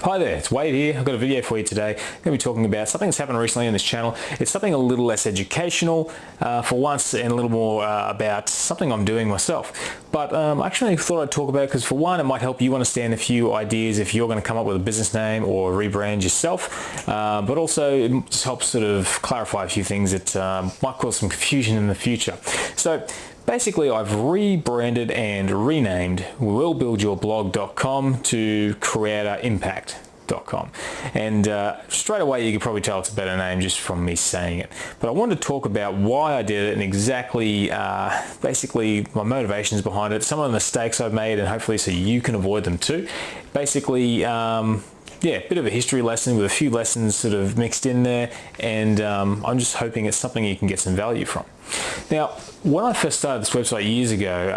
Hi there, it's Wade here. I've got a video for you today. I'm going to be talking about something that's happened recently on this channel. It's something a little less educational for once, and a little more about something I'm doing myself. But I actually thought I'd talk about it because for one, it might help you understand a few ideas if you're going to come up with a business name or rebrand yourself. But also it just helps sort of clarify a few things that might cause some confusion in the future. So basically, I've rebranded and renamed willbuildyourblog.com to creators.impact.com. And straight away you can probably tell it's a better name just from me saying it. But I wanted to talk about why I did it and exactly, basically my motivations behind it, some of the mistakes I've made, and hopefully so you can avoid them too. Basically, yeah, a bit of a history lesson with a few lessons sort of mixed in there, and I'm just hoping it's something you can get some value from. Now, when I first started this website years ago,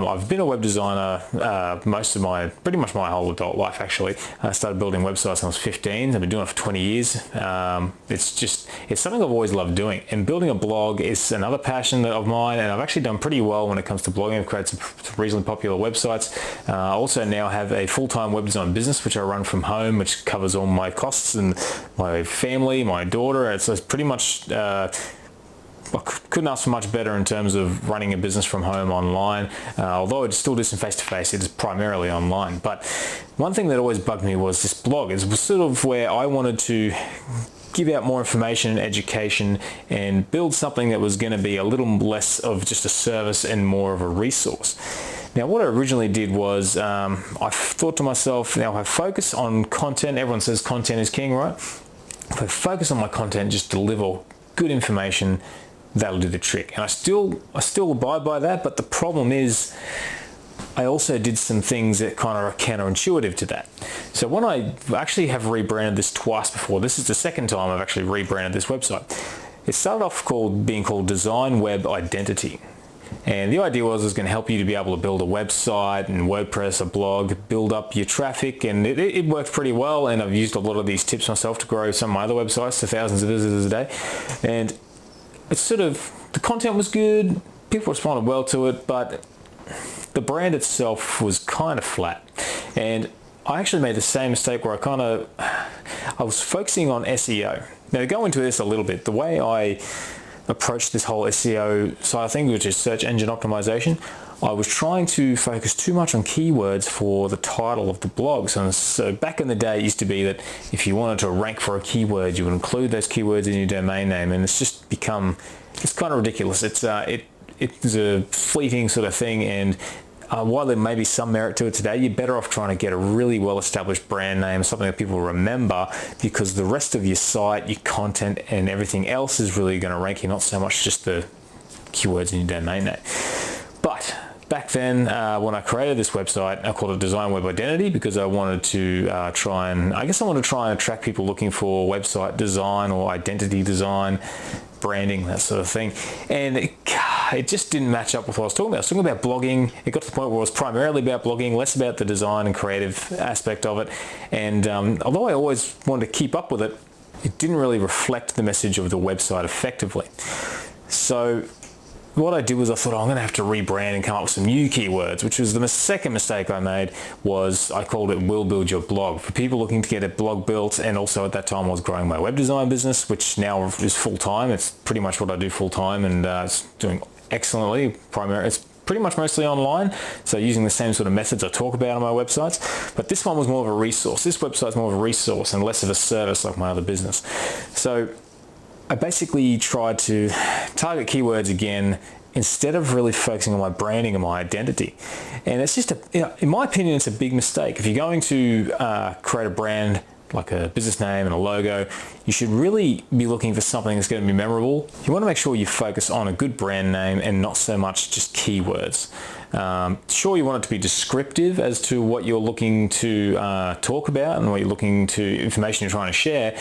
I've been a web designer pretty much my whole adult life actually. I started building websites when I was 15. I've been doing it for 20 years. It's something I've always loved doing, and building a blog is another passion of mine, and I've actually done pretty well when it comes to blogging. I've created some reasonably popular websites. I also now have a full-time web design business which I run from home, which covers all my costs and my family, my daughter. It's pretty much I couldn't ask for much better in terms of running a business from home online. Although it still does some face-to-face, it is primarily online. But one thing that always bugged me was this blog. It was sort of where I wanted to give out more information and education and build something that was going to be a little less of just a service and more of a resource. Now, what I originally did was I thought to myself, now if I focus on content, everyone says content is king, right? If I focus on my content, just deliver good information, that'll do the trick. And I still abide by that, but the problem is I also did some things that kind of are counterintuitive to that. So when I actually have rebranded this twice before, this is the second time I've actually rebranded this website. It started off being called Design Web Identity. And the idea was it was going to help you to be able to build a website and WordPress, a blog, build up your traffic, and it worked pretty well. And I've used a lot of these tips myself to grow some of my other websites to thousands of visitors a day. And it's sort of, the content was good, people responded well to it, but the brand itself was kind of flat. And I actually made the same mistake where I was focusing on SEO. Now, to go into this a little bit, the way I approached this whole SEO side of things, which is search engine optimization, I was trying to focus too much on keywords for the title of the blogs. And so back in the day, it used to be that if you wanted to rank for a keyword, you would include those keywords in your domain name, and it's just become, it's kind of ridiculous. It's a fleeting sort of thing, and while there may be some merit to it today, you're better off trying to get a really well-established brand name, something that people remember, because the rest of your site, your content, and everything else is really going to rank you, not so much just the keywords in your domain name. But back then, when I created this website, I called it Design Web Identity because I wanted to try and attract people looking for website design or identity design, branding, that sort of thing. And it just didn't match up with what I was talking about. I was talking about blogging. It got to the point where it was primarily about blogging, less about the design and creative aspect of it. And although I always wanted to keep up with it, it didn't really reflect the message of the website effectively. So what I did was I thought, I'm going to have to rebrand and come up with some new keywords, which was the second mistake I made. Was I called it Will Build Your Blog. For people looking to get a blog built, and also at that time I was growing my web design business, which now is full-time. It's pretty much what I do full-time, and it's doing excellently. It's pretty much mostly online, so using the same sort of methods I talk about on my websites. But this one was more of a resource. This website's more of a resource and less of a service like my other business. So I basically tried to target keywords again instead of really focusing on my branding and my identity. And it's just, in my opinion, it's a big mistake. If you're going to create a brand, like a business name and a logo, you should really be looking for something that's going to be memorable. You want to make sure you focus on a good brand name and not so much just keywords. Sure, you want it to be descriptive as to what you're looking to talk about and what you're looking to, information you're trying to share,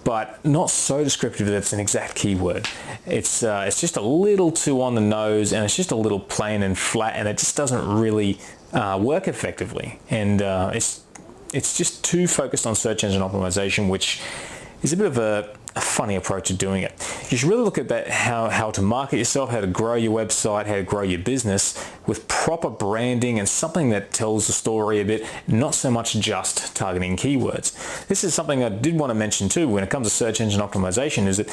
but not so descriptive that it's an exact keyword. It's just a little too on the nose, and it's just a little plain and flat, and it just doesn't really work effectively. And it's just too focused on search engine optimization, which is a bit of a a funny approach to doing it. You should really look at how to market yourself, how to grow your website, how to grow your business with proper branding and something that tells the story a bit, not so much just targeting keywords. This is something I did want to mention too when it comes to search engine optimization, is that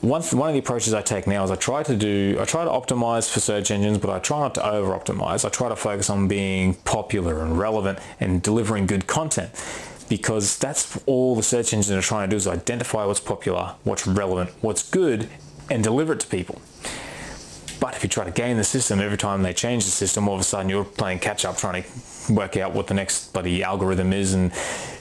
one of the approaches I take now is I try to optimize for search engines, but I try not to over optimize. I try to focus on being popular and relevant and delivering good content, because that's all the search engines are trying to do, is identify what's popular, what's relevant, what's good, and deliver it to people. But if you try to game the system, every time they change the system, all of a sudden you're playing catch up, trying to work out what the next bloody algorithm is, and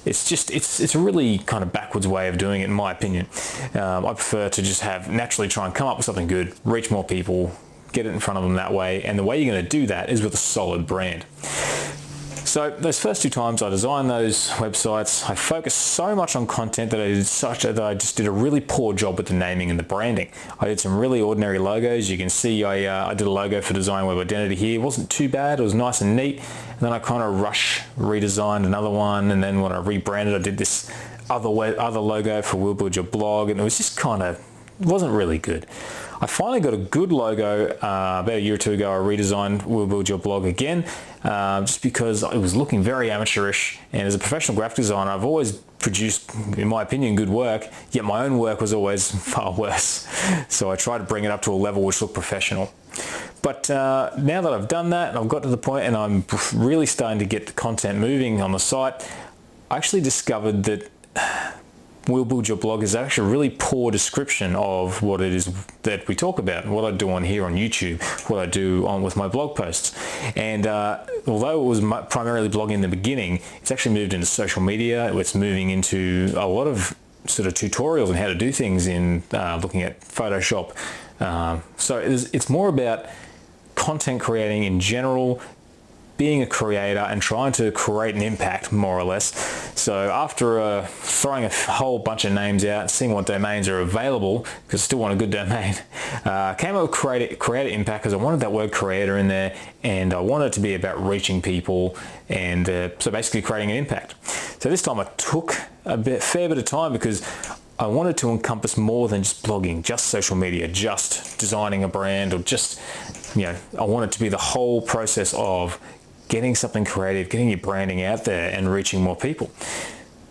it's a really kind of backwards way of doing it, in my opinion. I prefer to just naturally try and come up with something good, reach more people, get it in front of them that way, and the way you're going to do that is with a solid brand. So those first 2 times I designed those websites, I focused so much on content that I just did a really poor job with the naming and the branding. I did some really ordinary logos. You can see I did a logo for Design Web Identity here. It wasn't too bad. It was nice and neat. And then I kind of redesigned another one. And then when I rebranded, I did this other logo for We'll Build Your Blog. And it was just it wasn't really good. I finally got a good logo about a year or 2 ago. I redesigned We'll Build Your Blog again, just because it was looking very amateurish, and as a professional graphic designer I've always produced, in my opinion, good work, yet my own work was always far worse. So I tried to bring it up to a level which looked professional. But now that I've done that and I've got to the point and I'm really starting to get the content moving on the site, I actually discovered that We'll Build Your Blog is actually a really poor description of what it is that we talk about, and what I do on here on YouTube, what I do with my blog posts. And although it was primarily blogging in the beginning, it's actually moved into social media. It's moving into a lot of sort of tutorials on how to do things in looking at Photoshop. So it's more about content creating in general, being a creator and trying to create an impact, more or less. So after throwing a whole bunch of names out, seeing what domains are available, because I still want a good domain, came up with create impact, because I wanted that word creator in there, and I wanted it to be about reaching people, and so basically creating an impact. So this time I took a fair bit of time, because I wanted to encompass more than just blogging, just social media, just designing a brand, or just, I want it to be the whole process of getting something creative, getting your branding out there and reaching more people.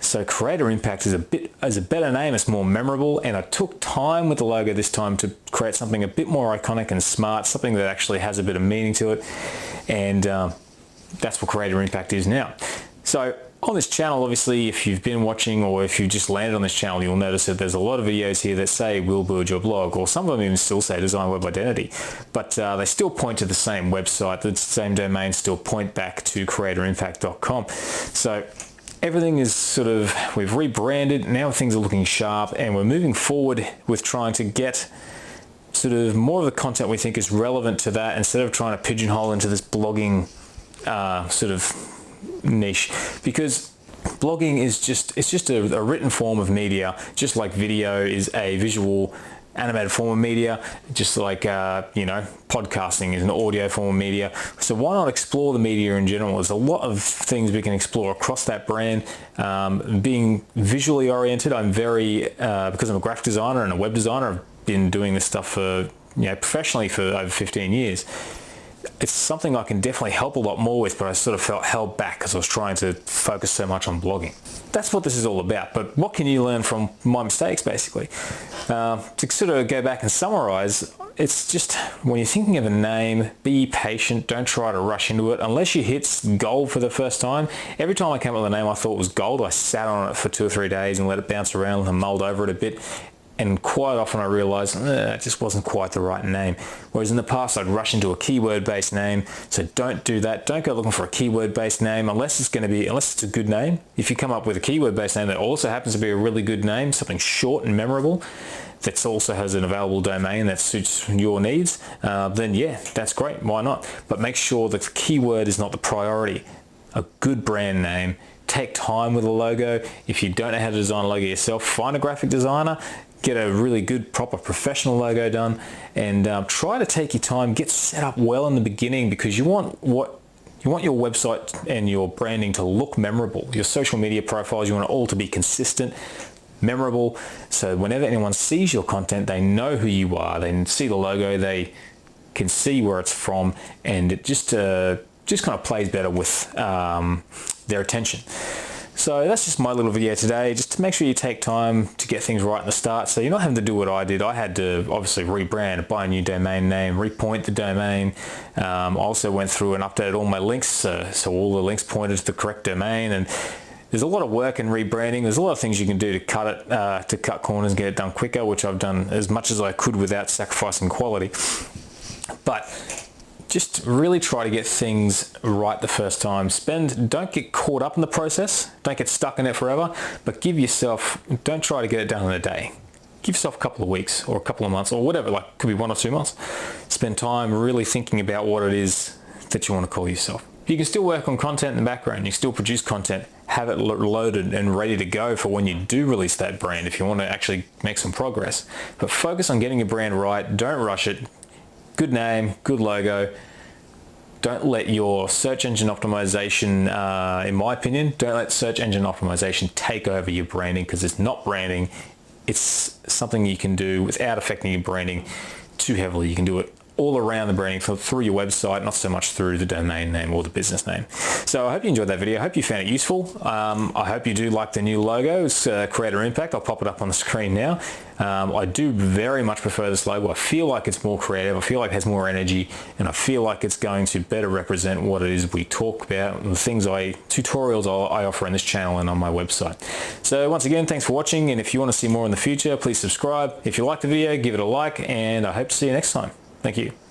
So Creator Impact is a better name, it's more memorable, and I took time with the logo this time to create something a bit more iconic and smart, something that actually has a bit of meaning to it, and that's what Creator Impact is now. So on this channel, obviously, if you've been watching or if you just landed on this channel, you'll notice that there's a lot of videos here that say We'll Build Your Blog, or some of them even still say Design Web Identity, but they still point to the same website, the same domains still point back to creatorimpact.com. So everything is we've rebranded, now things are looking sharp, and we're moving forward with trying to get more of the content we think is relevant to that, instead of trying to pigeonhole into this blogging niche, because blogging is just a written form of media, just like video is a visual animated form of media, just like podcasting is an audio form of media. So why not explore the media in general? There's a lot of things we can explore across that brand. Being visually oriented, I'm very because I'm a graphic designer and a web designer, I've been doing this stuff for professionally for over 15 years. It's something I can definitely help a lot more with, but I sort of felt held back because I was trying to focus so much on blogging. That's what this is all about. But what can you learn from my mistakes, basically? To sort of go back and summarize, it's just when you're thinking of a name, be patient. Don't try to rush into it. Unless you hit gold for the first time. Every time I came up with a name I thought was gold, I sat on it for 2 or 3 days and let it bounce around and mulled over it a bit. And quite often I realized it just wasn't quite the right name. Whereas in the past I'd rush into a keyword-based name. So don't do that. Don't go looking for a keyword-based name unless it's a good name. If you come up with a keyword-based name that also happens to be a really good name, something short and memorable, that also has an available domain that suits your needs, then yeah, that's great. Why not? But make sure that the keyword is not the priority. A good brand name. Take time with a logo. If you don't know how to design a logo yourself, find a graphic designer. Get a really good, proper, professional logo done, and try to take your time. Get set up well in the beginning, because you want your website and your branding to look memorable. Your social media profiles, you want it all to be consistent. memorable. So whenever anyone sees your content, they know who you are. They see the logo, they can see where it's from, and it just kind of plays better with their attention. So that's just my little video today, just to make sure you take time to get things right in the start, so you're not having to do what I did. I had to obviously rebrand, buy a new domain name, repoint the domain. I also went through and updated all my links, so all the links pointed to the correct domain. And there's a lot of work in rebranding. There's a lot of things you can do to cut corners and get it done quicker, which I've done as much as I could without sacrificing quality. But just really try to get things right the first time. Don't get caught up in the process. Don't get stuck in it forever, but don't try to get it done in a day. Give yourself a couple of weeks or a couple of months or whatever, like could be 1 or 2 months. Spend time really thinking about what it is that you want to call yourself. You can still work on content in the background. You still produce content, have it loaded and ready to go for when you do release that brand if you want to actually make some progress. But focus on getting your brand right. Don't rush it. Good name, good logo. Don't let your search engine optimization, in my opinion, don't let search engine optimization take over your branding, because it's not branding. It's something you can do without affecting your branding too heavily. You can do it all around the branding through your website, not so much through the domain name or the business name. So I hope you enjoyed that video. I hope you found it useful. I hope you do like the new logo. It's Creator Impact. I'll pop it up on the screen now. I do very much prefer this logo. I feel like it's more creative. I feel like it has more energy, and I feel like it's going to better represent what it is we talk about and the tutorials I offer on this channel and on my website. So once again, thanks for watching, and if you want to see more in the future, please subscribe. If you liked the video, give it a like, and I hope to see you next time. Thank you.